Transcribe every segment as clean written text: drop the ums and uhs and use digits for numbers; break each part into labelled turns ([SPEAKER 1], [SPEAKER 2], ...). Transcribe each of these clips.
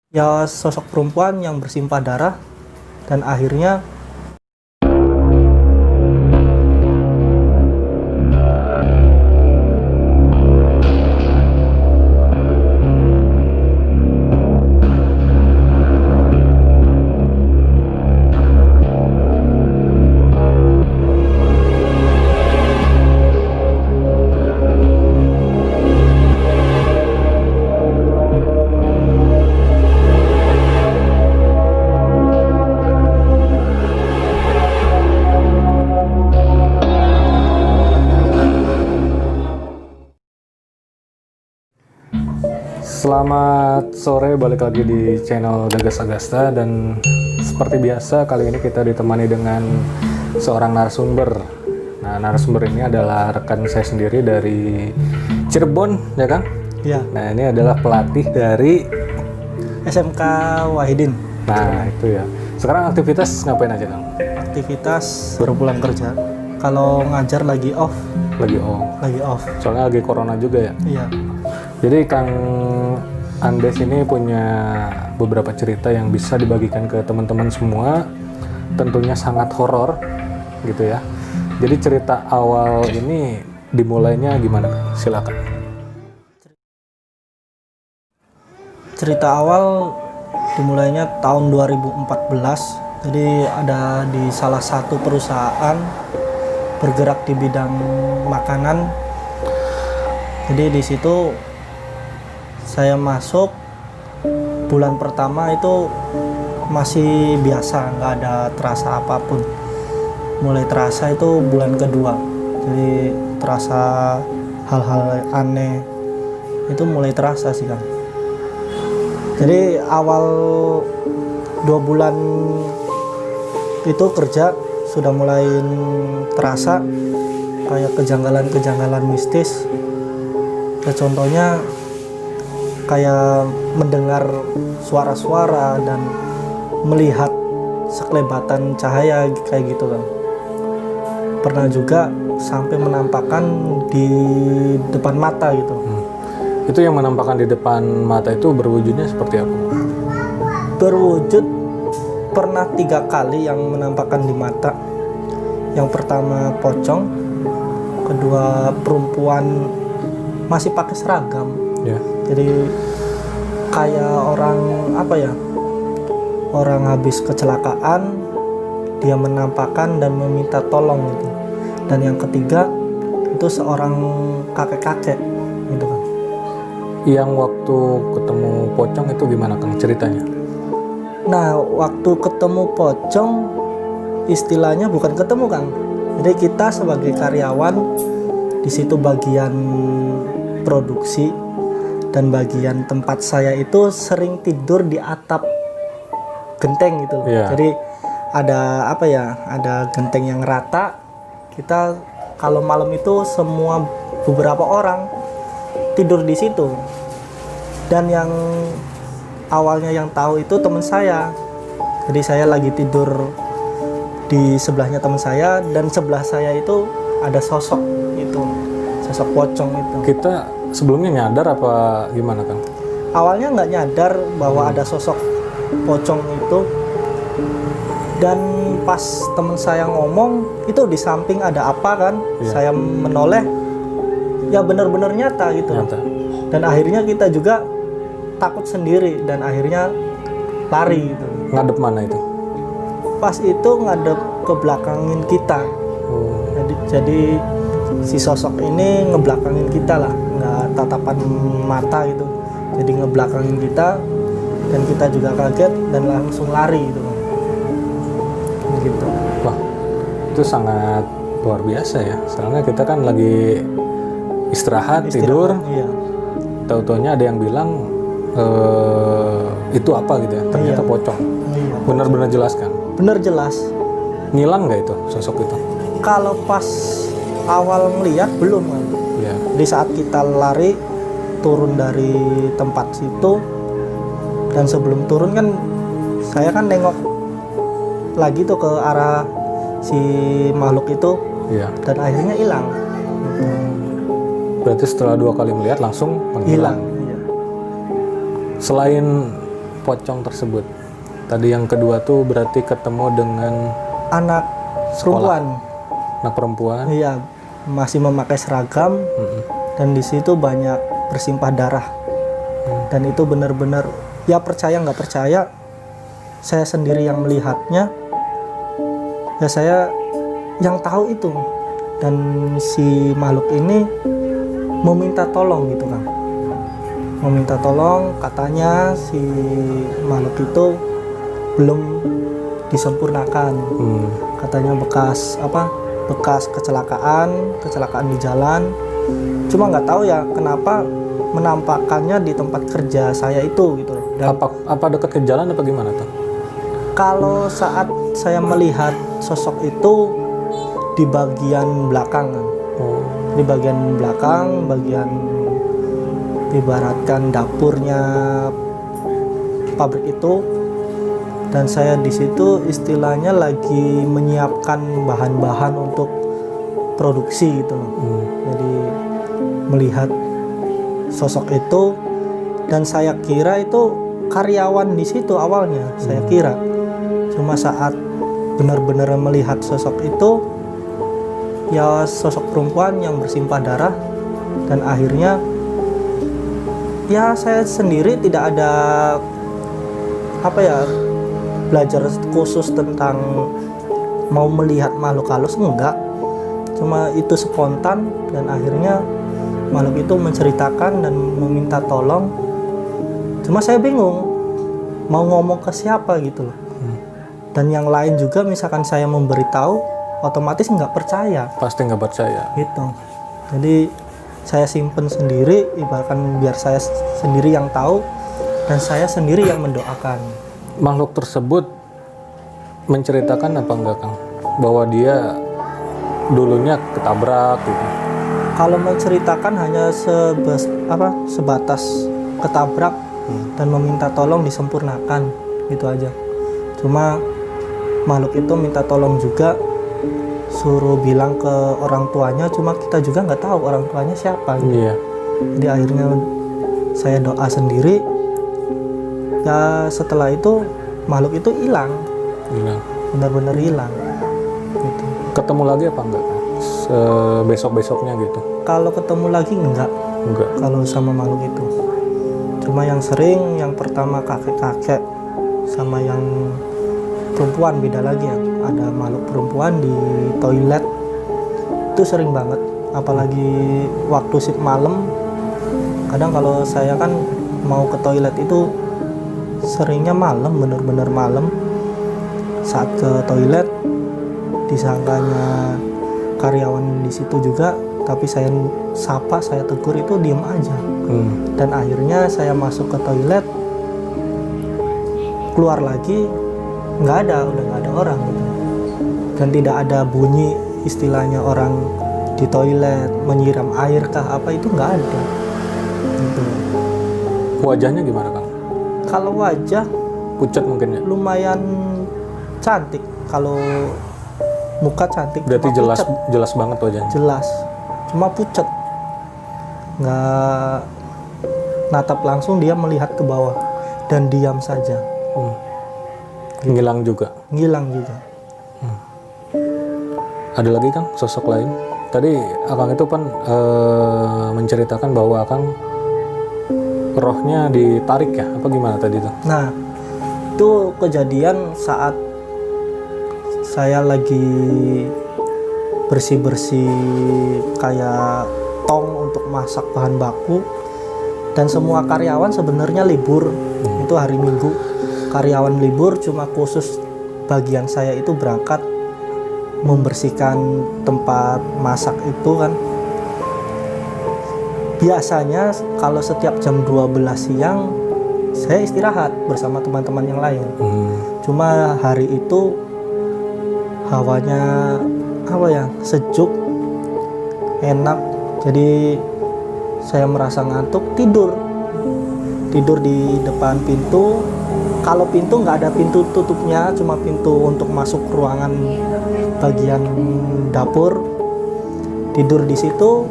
[SPEAKER 1] Ya sosok perempuan yang bersimpah darah dan akhirnya
[SPEAKER 2] Selamat sore, balik lagi di channel Gagas Agasta, dan seperti biasa kali ini kita ditemani dengan seorang narasumber. Nah, narasumber ini adalah rekan saya sendiri dari Cirebon, ya Kang?
[SPEAKER 1] ya
[SPEAKER 2] Nah, ini adalah pelatih dari...
[SPEAKER 1] SMK Wahidin.
[SPEAKER 2] Nah, itu ya. Sekarang aktivitas ngapain aja, Kang?
[SPEAKER 1] Aktivitas baru pulang kerja. Kalau ngajar lagi off.
[SPEAKER 2] Lagi oh,
[SPEAKER 1] Lagi off.
[SPEAKER 2] soalnya lagi corona juga ya.
[SPEAKER 1] Iya.
[SPEAKER 2] Jadi Kang Andes ini punya beberapa cerita yang bisa dibagikan ke teman-teman semua, tentunya sangat horor gitu ya. Jadi cerita awal ini dimulainya gimana, Kang? Silakan.
[SPEAKER 1] Cerita awal dimulainya tahun 2014. Jadi ada di salah satu perusahaan bergerak di bidang makanan. Jadi di situ saya masuk bulan pertama itu masih biasa, nggak ada terasa apapun. Mulai terasa itu bulan kedua, jadi terasa hal-hal aneh itu mulai terasa sih Kang. Jadi awal 2 bulan itu kerja sudah mulai terasa kayak kejanggalan-kejanggalan mistis. Ya, contohnya kayak mendengar suara-suara dan melihat sekelebatan cahaya kayak gitu kan. Pernah juga sampai menampakkan di depan mata gitu.
[SPEAKER 2] Itu yang menampakkan di depan mata itu berwujudnya seperti apa?
[SPEAKER 1] Berwujud pernah 3 kali yang menampakkan di mata. Yang pertama pocong, kedua perempuan masih pakai seragam.
[SPEAKER 2] Ya.
[SPEAKER 1] Jadi kayak orang apa ya, orang habis kecelakaan, dia menampakkan dan meminta tolong gitu. Dan yang ketiga itu seorang kakek-kakek gitu kan.
[SPEAKER 2] Yang waktu ketemu pocong itu gimana, Kang, ceritanya?
[SPEAKER 1] Nah, waktu ketemu pocong istilahnya bukan ketemu Kang. Jadi kita sebagai karyawan di situ bagian produksi dan bagian tempat saya itu sering tidur di atap genteng gitu.
[SPEAKER 2] Iya.
[SPEAKER 1] Jadi ada apa ya? Ada genteng yang rata. Kita kalau malam itu semua beberapa orang tidur di situ. Dan yang awalnya yang tahu itu teman saya. Jadi saya lagi tidur di sebelahnya teman saya, dan sebelah saya itu ada sosok itu, sosok pocong itu.
[SPEAKER 2] Kita sebelumnya nyadar apa gimana, Kang?
[SPEAKER 1] Awalnya nggak nyadar bahwa ada sosok pocong itu, dan pas teman saya ngomong itu di samping ada apa kan.
[SPEAKER 2] Iya.
[SPEAKER 1] Saya menoleh, ya benar-benar nyata gitu.
[SPEAKER 2] Nyata.
[SPEAKER 1] Dan akhirnya kita juga takut sendiri dan akhirnya lari gitu.
[SPEAKER 2] Ngadep mana itu?
[SPEAKER 1] Pas itu ngadep ke belakangin kita.
[SPEAKER 2] Oh.
[SPEAKER 1] Jadi si sosok ini ngebelakangin kita lah, nggak tatapan mata gitu. Jadi ngebelakangin kita dan kita juga kaget dan langsung lari gitu. Begitu.
[SPEAKER 2] Wah, itu sangat luar biasa ya. Soalnya kita kan lagi istirahat, tidur,
[SPEAKER 1] Iya.
[SPEAKER 2] tahu-taunya ada yang bilang itu apa gitu ya. Ternyata
[SPEAKER 1] Iya.
[SPEAKER 2] pocong.
[SPEAKER 1] Iya.
[SPEAKER 2] Benar-benar jelas kan?
[SPEAKER 1] Bener jelas.
[SPEAKER 2] Ngilang nggak itu sosok itu?
[SPEAKER 1] Kalau pas awal ngeliat belum kan.
[SPEAKER 2] Ya.
[SPEAKER 1] Di saat kita lari turun dari tempat situ, dan sebelum turun kan saya kan nengok lagi tuh ke arah si makhluk itu,
[SPEAKER 2] Iya.
[SPEAKER 1] dan akhirnya hilang.
[SPEAKER 2] Berarti setelah 2 kali melihat langsung menghilang.
[SPEAKER 1] Hilang. Iya.
[SPEAKER 2] Selain pocong tersebut. Tadi yang kedua tuh berarti ketemu dengan
[SPEAKER 1] anak
[SPEAKER 2] Sekolah.
[SPEAKER 1] perempuan.
[SPEAKER 2] anak perempuan.
[SPEAKER 1] Iya, masih memakai seragam dan di situ banyak bersimpah darah. Dan itu benar-benar, ya percaya nggak percaya, saya sendiri yang melihatnya. Ya saya yang tahu itu. Dan si makhluk ini meminta tolong gitu kan. Meminta tolong, katanya si makhluk itu belum disempurnakan. Katanya bekas kecelakaan di jalan. Cuma nggak tahu ya kenapa menampakkannya di tempat kerja saya itu gitu. Dan
[SPEAKER 2] Apa dekat ke jalan apa gimana tuh?
[SPEAKER 1] kalau saat saya melihat sosok itu di bagian belakang, di bagian belakang, bagian ibaratkan dapurnya pabrik itu, dan saya di situ istilahnya lagi menyiapkan bahan-bahan untuk produksi gitu loh. Jadi melihat sosok itu, dan saya kira itu karyawan di situ awalnya, saya kira. Cuma saat benar-benar melihat sosok itu, ya sosok perempuan yang bersimpah darah, dan akhirnya ya saya sendiri tidak ada belajar khusus tentang mau melihat makhluk halus, enggak. Cuma itu spontan, dan akhirnya makhluk itu menceritakan dan meminta tolong. Cuma saya bingung mau ngomong ke siapa gitu loh. Dan yang lain juga, misalkan saya memberitahu, otomatis nggak percaya.
[SPEAKER 2] Pasti nggak percaya.
[SPEAKER 1] Gitu. Jadi saya simpen sendiri, ibaratkan biar saya sendiri yang tahu dan saya sendiri yang mendoakan.
[SPEAKER 2] Makhluk tersebut menceritakan apa enggak, Kang? Bahwa dia dulunya ketabrak gitu.
[SPEAKER 1] Kalau menceritakan hanya sebatas ketabrak dan meminta tolong disempurnakan, gitu aja. Cuma makhluk itu minta tolong juga, suruh bilang ke orang tuanya, cuma kita juga nggak tahu orang tuanya siapa gitu.
[SPEAKER 2] Iya.
[SPEAKER 1] Jadi akhirnya saya doa sendiri. Ya setelah itu makhluk itu hilang, benar-benar hilang gitu.
[SPEAKER 2] Ketemu lagi apa enggak, Kang? Besok-besoknya gitu.
[SPEAKER 1] Kalau ketemu lagi enggak kalau sama makhluk itu. Cuma yang sering, yang pertama kakek-kakek, sama yang perempuan beda lagi ya. Ada makhluk perempuan di toilet, itu sering banget. Apalagi waktu shift malam, kadang kalau saya kan mau ke toilet itu seringnya malam, bener-bener malam. Saat ke toilet disangkanya karyawan di situ juga, tapi saya sapa, saya tegur, itu diem aja. Dan akhirnya saya masuk ke toilet, keluar lagi udah nggak ada orang gitu. Dan tidak ada bunyi istilahnya orang di toilet menyiram air kah apa, itu nggak ada gitu.
[SPEAKER 2] Wajahnya gimana, Kang?
[SPEAKER 1] Kalau wajah
[SPEAKER 2] Pucat mungkin ya?
[SPEAKER 1] lumayan cantik, kalau muka cantik.
[SPEAKER 2] Berarti
[SPEAKER 1] cuma pucat.
[SPEAKER 2] jelas banget wajahnya.
[SPEAKER 1] Jelas, cuma pucat, nggak natap langsung, dia melihat ke bawah dan diam saja.
[SPEAKER 2] Ngilang juga. Ada lagi, Kang, sosok lain? Tadi Akang itu kan menceritakan bahwa Akang rohnya ditarik ya? Apa gimana tadi tuh?
[SPEAKER 1] Nah, itu kejadian saat saya lagi bersih-bersih kayak tong untuk masak bahan baku, dan semua karyawan sebenarnya libur. Itu hari Minggu, karyawan libur, cuma khusus bagian saya itu berangkat membersihkan tempat masak itu kan. Biasanya kalau setiap jam 12 siang saya istirahat bersama teman-teman yang lain. Cuma hari itu hawanya sejuk, enak, jadi saya merasa ngantuk, tidur di depan pintu. Kalau pintu nggak ada pintu tutupnya, cuma pintu untuk masuk ruangan bagian dapur, tidur di situ,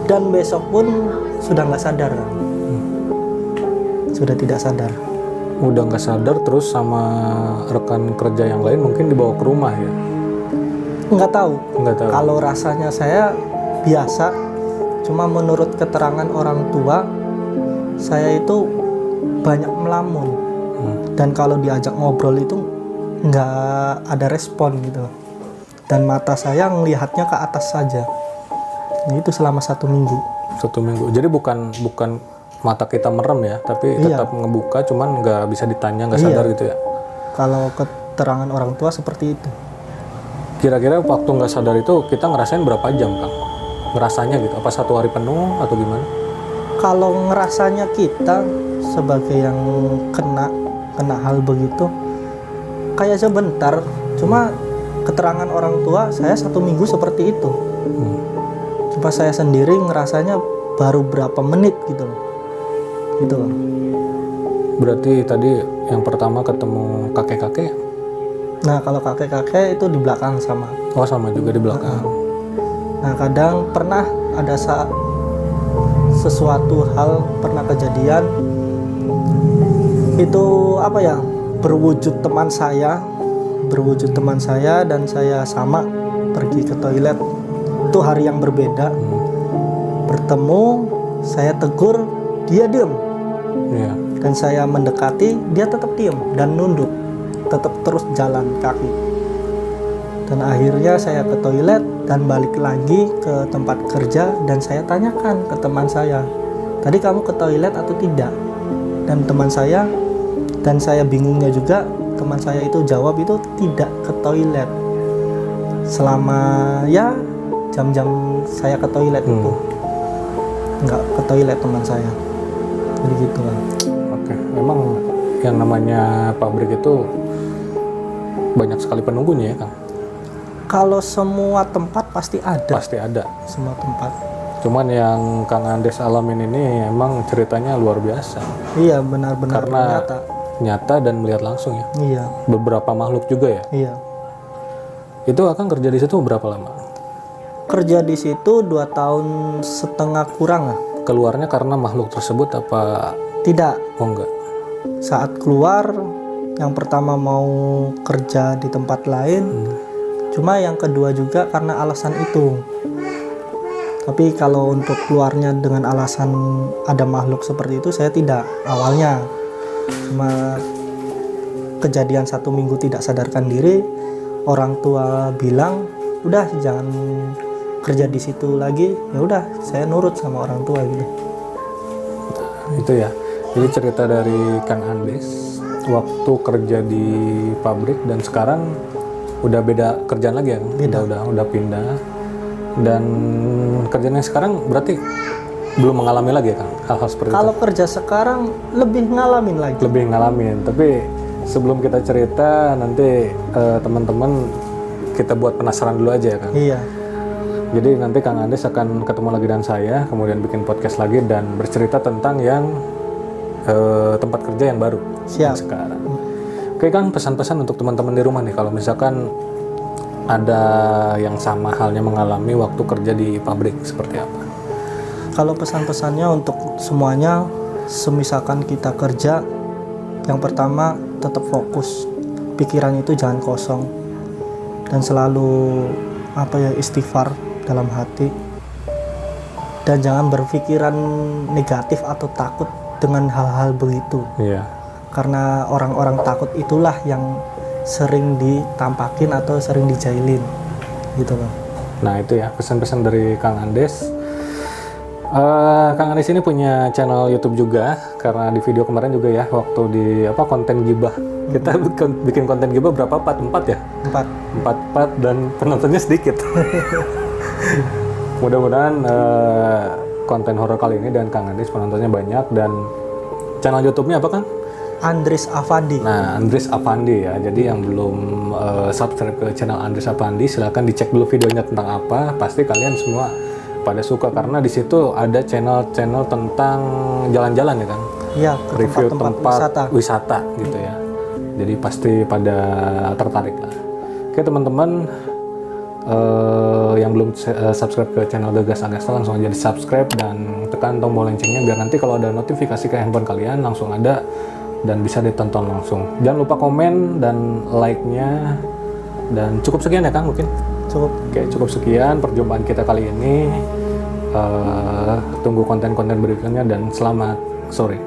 [SPEAKER 1] dan besok pun sudah nggak sadar. sudah tidak sadar.
[SPEAKER 2] Udah nggak sadar, terus sama rekan kerja yang lain mungkin dibawa ke rumah ya?
[SPEAKER 1] Nggak tahu.
[SPEAKER 2] Nggak tahu.
[SPEAKER 1] Kalau rasanya saya biasa, cuma menurut keterangan orang tua, saya itu banyak melamun. Dan kalau diajak ngobrol itu nggak ada respon gitu. Dan mata saya ngelihatnya ke atas saja. Nah, itu selama 1 minggu.
[SPEAKER 2] 1 minggu. Jadi bukan mata kita merem ya, tapi tetap ngebuka, cuman nggak bisa ditanya, nggak sadar gitu ya?
[SPEAKER 1] Kalau keterangan orang tua seperti itu.
[SPEAKER 2] Kira-kira waktu nggak sadar itu kita ngerasain berapa jam, Kang? Ngerasanya gitu? Apa 1 hari penuh atau gimana?
[SPEAKER 1] Kalau ngerasanya kita sebagai yang kena hal begitu, kayak sebentar. Cuma keterangan orang tua saya 1 minggu seperti itu. Cuma saya sendiri ngerasanya baru berapa menit gitu loh. Gitu loh.
[SPEAKER 2] Berarti tadi yang pertama ketemu kakek-kakek?
[SPEAKER 1] Nah, kalau kakek-kakek itu di belakang sama.
[SPEAKER 2] Oh, sama juga di belakang.
[SPEAKER 1] Nah, kadang pernah ada sesuatu hal pernah kejadian itu apa ya, berwujud teman saya dan saya sama pergi ke toilet. Itu hari yang berbeda. Bertemu, saya tegur, dia diam.
[SPEAKER 2] Iya.
[SPEAKER 1] Dan saya mendekati, dia tetap diam dan nunduk, tetap terus jalan kaki. Dan akhirnya saya ke toilet dan balik lagi ke tempat kerja, dan saya tanyakan ke teman saya, tadi kamu ke toilet atau tidak? Dan saya bingungnya juga, teman saya itu jawab itu tidak ke toilet selama ya jam-jam saya ke toilet itu. Nggak ke toilet teman saya. Jadi gitu kan.
[SPEAKER 2] Oke, memang yang namanya pabrik itu banyak sekali penunggunya ya, Kang?
[SPEAKER 1] Kalau semua tempat pasti ada.
[SPEAKER 2] Pasti ada.
[SPEAKER 1] Semua tempat.
[SPEAKER 2] Cuman yang Kang Andes alamin ini emang ceritanya luar biasa.
[SPEAKER 1] Iya, benar-benar
[SPEAKER 2] Karena nyata dan melihat langsung ya.
[SPEAKER 1] Iya.
[SPEAKER 2] Beberapa makhluk juga ya.
[SPEAKER 1] Iya.
[SPEAKER 2] Itu Akang kerja di situ berapa lama?
[SPEAKER 1] Kerja di situ 2,5 tahun kurang lah.
[SPEAKER 2] Keluarnya karena makhluk tersebut apa?
[SPEAKER 1] Tidak.
[SPEAKER 2] Oh enggak.
[SPEAKER 1] Saat keluar, yang pertama mau kerja di tempat lain, cuma yang kedua juga karena alasan itu. Tapi kalau untuk keluarnya dengan alasan ada makhluk seperti itu, saya tidak awalnya. Cuma kejadian 1 minggu tidak sadarkan diri, orang tua bilang udah jangan kerja di situ lagi. Ya udah, saya nurut sama orang tua gitu.
[SPEAKER 2] Itu ya. Jadi cerita dari Kang Andes waktu kerja di pabrik dan sekarang udah beda kerjaan lagi ya, Kang?
[SPEAKER 1] Beda.
[SPEAKER 2] Udah pindah. Dan kerjanya sekarang berarti belum mengalami lagi ya, Kang, hal-hal seperti
[SPEAKER 1] Kalau
[SPEAKER 2] itu?
[SPEAKER 1] kerja sekarang lebih ngalamin lagi.
[SPEAKER 2] Lebih ngalamin. Tapi sebelum kita cerita, nanti teman-teman kita buat penasaran dulu aja ya, Kang.
[SPEAKER 1] Iya.
[SPEAKER 2] Jadi nanti Kang Andes akan ketemu lagi dengan saya, kemudian bikin podcast lagi dan bercerita tentang yang tempat kerja yang baru.
[SPEAKER 1] Siap.
[SPEAKER 2] Sekarang. Oke, Kang, pesan-pesan untuk teman-teman di rumah nih, kalau misalkan ada yang sama halnya mengalami waktu kerja di pabrik, seperti apa?
[SPEAKER 1] Kalau pesan-pesannya untuk semuanya, semisalkan kita kerja, yang pertama tetap fokus, pikiran itu jangan kosong, dan selalu istighfar dalam hati, dan jangan berpikiran negatif atau takut dengan hal-hal begitu.
[SPEAKER 2] Iya.
[SPEAKER 1] Karena orang-orang takut itulah yang sering ditampakin atau sering dijailin gitu loh.
[SPEAKER 2] Nah itu ya pesan-pesan dari Kang Andes. Kang Andes ini punya channel YouTube juga, karena di video kemarin juga ya waktu di konten gibah kita bikin konten gibah berapa 4 ya? 4 dan penontonnya sedikit. Mudah-mudahan konten horor kali ini dan Kang Andes penontonnya banyak. Dan channel YouTube-nya apa, Kang?
[SPEAKER 1] Andris Afandi.
[SPEAKER 2] Nah, Andris Afandi ya. Jadi yang belum subscribe ke channel Andris Afandi, silahkan dicek dulu videonya tentang apa. Pasti kalian semua pada suka, karena di situ ada channel-channel tentang jalan-jalan ya, kan?
[SPEAKER 1] Iya,
[SPEAKER 2] Review
[SPEAKER 1] tempat
[SPEAKER 2] wisata gitu ya. Jadi pasti pada tertarik lah. Oke teman-teman, yang belum subscribe ke channel Gegas Agasta, langsung aja di subscribe dan tekan tombol loncengnya biar nanti kalau ada notifikasi ke handphone kalian langsung ada dan bisa ditonton langsung. Jangan lupa komen dan like-nya. Dan cukup sekian ya Kang mungkin?
[SPEAKER 1] Cukup.
[SPEAKER 2] Oke, cukup sekian perjumpaan kita kali ini. Tunggu konten-konten berikutnya dan selamat sore.